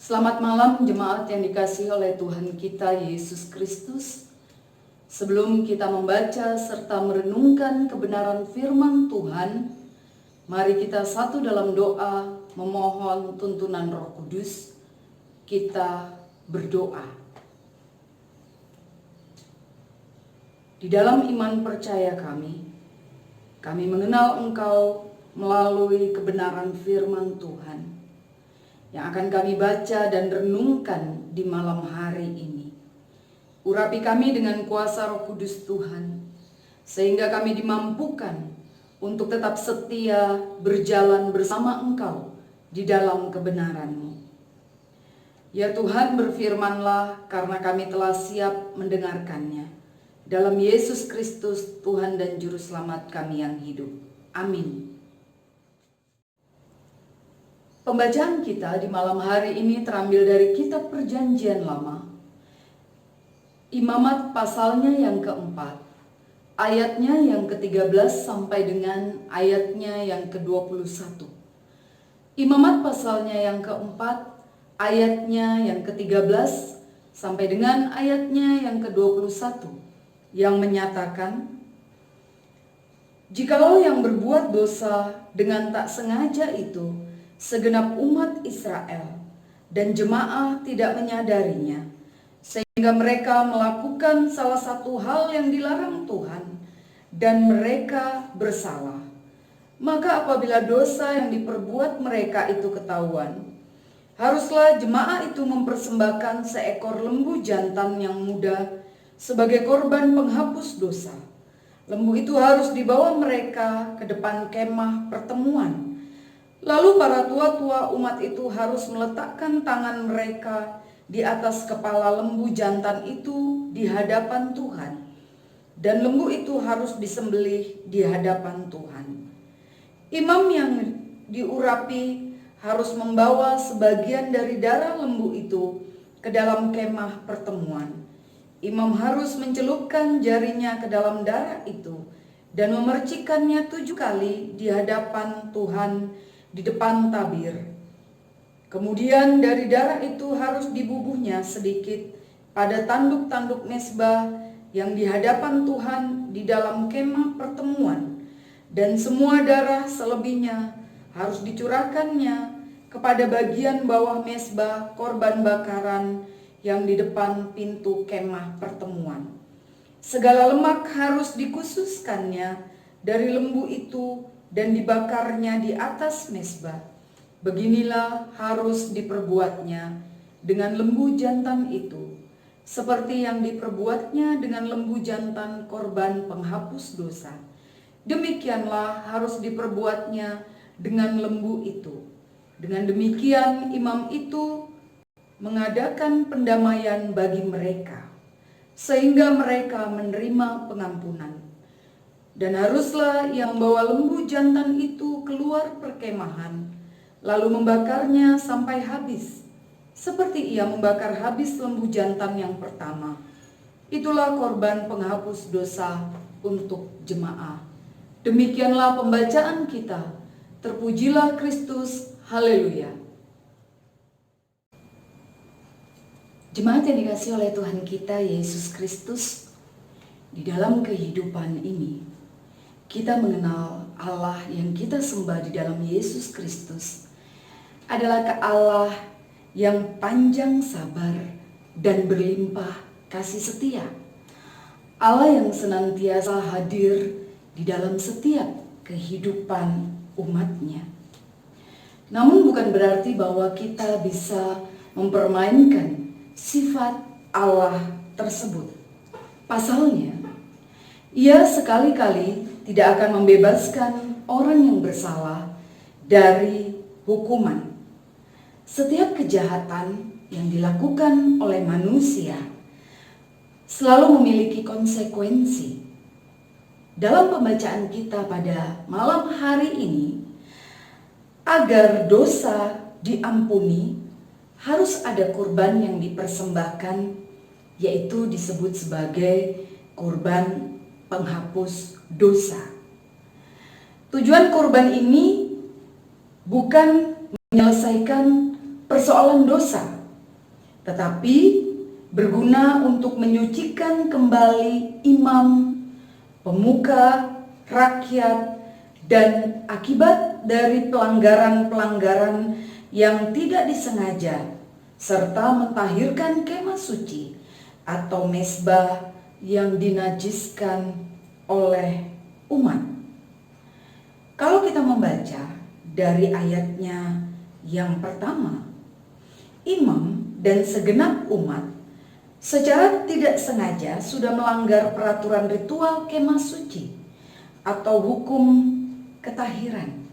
Selamat malam jemaat yang dikasihi oleh Tuhan kita Yesus Kristus. Sebelum kita membaca serta merenungkan kebenaran firman Tuhan, mari kita satu dalam doa memohon tuntunan Roh Kudus. Kita berdoa. Di dalam iman percaya kami mengenal Engkau melalui kebenaran firman Tuhan yang akan kami baca dan renungkan di malam hari ini. Urapi kami dengan kuasa Roh Kudus Tuhan, sehingga kami dimampukan untuk tetap setia berjalan bersama Engkau di dalam kebenaran-Mu. Ya Tuhan, berfirmanlah karena kami telah siap mendengarkannya. Dalam Yesus Kristus, Tuhan dan Juru Selamat kami yang hidup. Amin. Pembacaan kita di malam hari ini terambil dari Kitab Perjanjian Lama, Imamat pasalnya yang keempat, ayatnya yang ke-13 sampai dengan ayatnya yang ke-21. Imamat pasalnya yang keempat, ayatnya yang ke-13 sampai dengan ayatnya yang ke-21, yang menyatakan, "Jikalau yang berbuat dosa dengan tak sengaja itu segenap umat Israel dan jemaah tidak menyadarinya, sehingga mereka melakukan salah satu hal yang dilarang Tuhan dan mereka bersalah. Maka apabila dosa yang diperbuat mereka itu ketahuan, haruslah jemaah itu mempersembahkan seekor lembu jantan yang muda sebagai korban penghapus dosa. Lembu itu harus dibawa mereka ke depan kemah pertemuan. Lalu para tua-tua umat itu harus meletakkan tangan mereka di atas kepala lembu jantan itu di hadapan Tuhan. Dan lembu itu harus disembelih di hadapan Tuhan. Imam yang diurapi harus membawa sebagian dari darah lembu itu ke dalam kemah pertemuan. Imam harus mencelupkan jarinya ke dalam darah itu dan memercikannya 7 kali di hadapan Tuhan di depan tabir. Kemudian dari darah itu harus dibubuhnya sedikit pada tanduk-tanduk mezbah yang di hadapan Tuhan di dalam kemah pertemuan, dan semua darah selebihnya harus dicurahkannya kepada bagian bawah mezbah korban bakaran yang di depan pintu kemah pertemuan. Segala lemak harus dikhususkannya dari lembu itu dan dibakarnya di atas mezbah. Beginilah harus diperbuatnya dengan lembu jantan itu, seperti yang diperbuatnya dengan lembu jantan korban penghapus dosa. Demikianlah harus diperbuatnya dengan lembu itu. Dengan demikian imam itu mengadakan pendamaian bagi mereka, sehingga mereka menerima pengampunan. Dan haruslah yang membawa lembu jantan itu keluar perkemahan, lalu membakarnya sampai habis, seperti ia membakar habis lembu jantan yang pertama. Itulah korban penghapus dosa untuk jemaah." Demikianlah pembacaan kita. Terpujilah Kristus. Haleluya. Jemaat yang dikasihi oleh Tuhan kita Yesus Kristus, di dalam kehidupan ini kita mengenal Allah yang kita sembah di dalam Yesus Kristus adalah Allah yang panjang sabar dan berlimpah kasih setia. Allah yang senantiasa hadir di dalam setiap kehidupan umatnya. Namun bukan berarti bahwa kita bisa mempermainkan sifat Allah tersebut. Pasalnya, Ia sekali-kali tidak akan membebaskan orang yang bersalah dari hukuman. Setiap kejahatan yang dilakukan oleh manusia selalu memiliki konsekuensi. Dalam pembacaan kita pada malam hari ini, agar dosa diampuni, harus ada kurban yang dipersembahkan, yaitu disebut sebagai kurban penghapus dosa. Tujuan kurban ini bukan menyelesaikan persoalan dosa, tetapi berguna untuk menyucikan kembali imam, pemuka, rakyat, dan akibat dari pelanggaran-pelanggaran yang tidak disengaja, serta mentahirkan kemah suci atau mezbah yang dinajiskan oleh umat. Kalau kita membaca dari ayatnya yang pertama, imam dan segenap umat secara tidak sengaja sudah melanggar peraturan ritual kemah suci atau hukum ketahiran.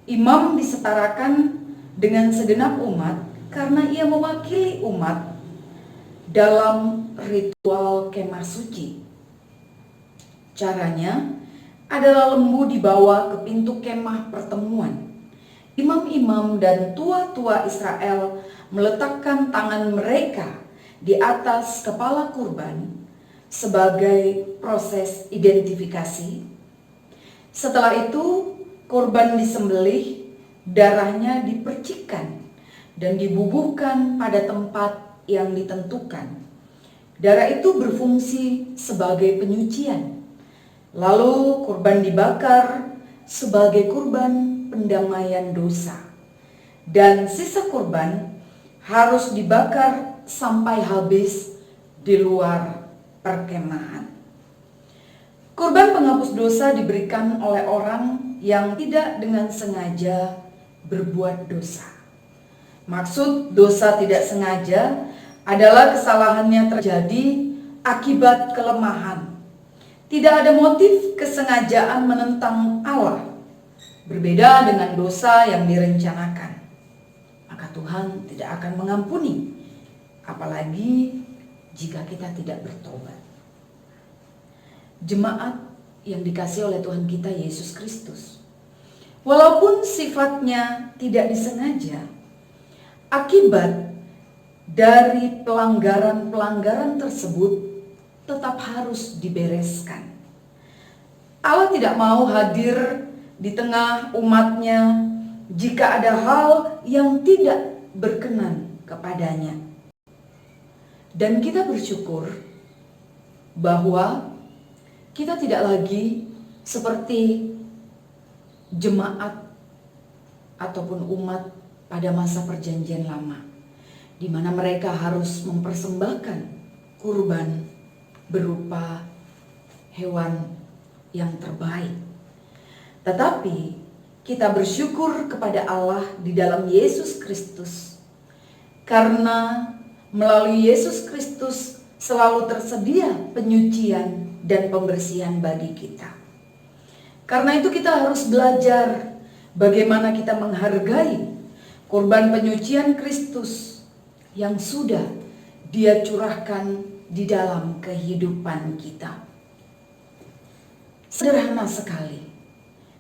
Imam disetarakan dengan segenap umat karena ia mewakili umat dalam ritual kemah suci. Caranya adalah lembu dibawa ke pintu kemah pertemuan. Imam-imam dan tua-tua Israel meletakkan tangan mereka di atas kepala kurban sebagai proses identifikasi. Setelah itu, kurban disembelih, darahnya dipercikkan dan dibubuhkan pada tempat yang ditentukan. Darah itu berfungsi sebagai penyucian. Lalu kurban dibakar sebagai kurban pendamaian dosa. Dan sisa kurban harus dibakar sampai habis di luar perkemahan. Kurban penghapus dosa diberikan oleh orang yang tidak dengan sengaja berbuat dosa. Maksud dosa tidak sengaja adalah kesalahannya terjadi akibat kelemahan. Tidak ada motif kesengajaan menentang Allah, berbeda dengan dosa yang direncanakan. Maka Tuhan tidak akan mengampuni, apalagi jika kita tidak bertobat. Jemaat yang dikasihi oleh Tuhan kita Yesus Kristus, walaupun sifatnya tidak disengaja, akibat dari pelanggaran-pelanggaran tersebut tetap harus dibereskan. Allah tidak mau hadir di tengah umatnya jika ada hal yang tidak berkenan kepadanya. Dan kita bersyukur bahwa kita tidak lagi seperti jemaat ataupun umat pada masa perjanjian lama, di mana mereka harus mempersembahkan kurban berupa hewan yang terbaik. Tetapi kita bersyukur kepada Allah di dalam Yesus Kristus, karena melalui Yesus Kristus selalu tersedia penyucian dan pembersihan bagi kita. Karena itu kita harus belajar bagaimana kita menghargai kurban penyucian Kristus yang sudah Dia curahkan di dalam kehidupan kita. Sederhana sekali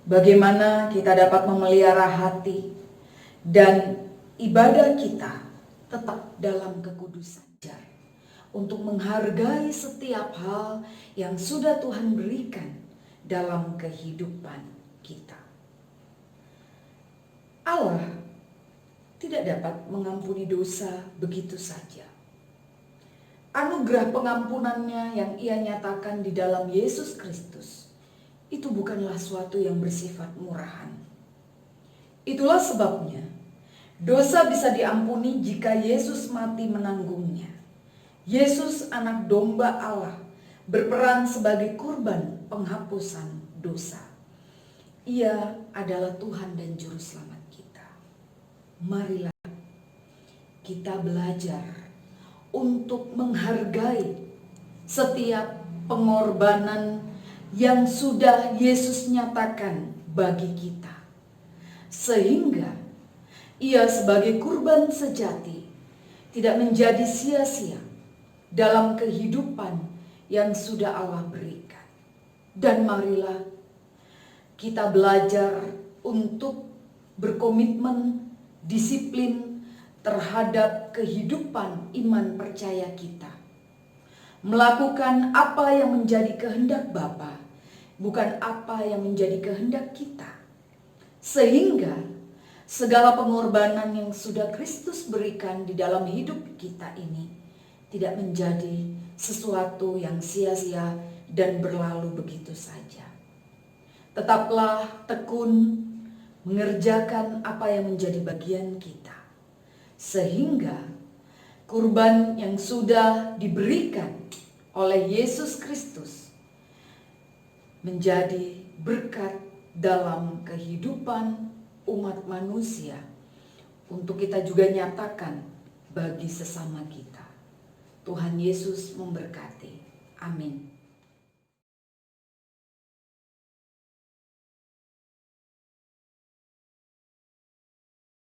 bagaimana kita dapat memelihara hati dan ibadah kita tetap dalam kekudusan, untuk menghargai setiap hal yang sudah Tuhan berikan dalam kehidupan kita. Allah tidak dapat mengampuni dosa begitu saja. Anugerah pengampunannya yang Ia nyatakan di dalam Yesus Kristus itu bukanlah suatu yang bersifat murahan. Itulah sebabnya dosa bisa diampuni jika Yesus mati menanggungnya. Yesus, anak domba Allah, berperan sebagai kurban penghapusan dosa. Ia adalah Tuhan dan Juru Selamat kita. Marilah kita belajar untuk menghargai setiap pengorbanan yang sudah Yesus nyatakan bagi kita, sehingga Ia sebagai kurban sejati tidak menjadi sia-sia dalam kehidupan yang sudah Allah berikan. Dan marilah kita belajar untuk berkomitmen, disiplin terhadap kehidupan iman percaya kita, melakukan apa yang menjadi kehendak Bapa, bukan apa yang menjadi kehendak kita, sehingga segala pengorbanan yang sudah Kristus berikan di dalam hidup kita ini tidak menjadi sesuatu yang sia-sia dan berlalu begitu saja. Tetaplah tekun mengerjakan apa yang menjadi bagian kita, sehingga kurban yang sudah diberikan oleh Yesus Kristus menjadi berkat dalam kehidupan umat manusia untuk kita juga nyatakan bagi sesama kita. Tuhan Yesus memberkati. Amin.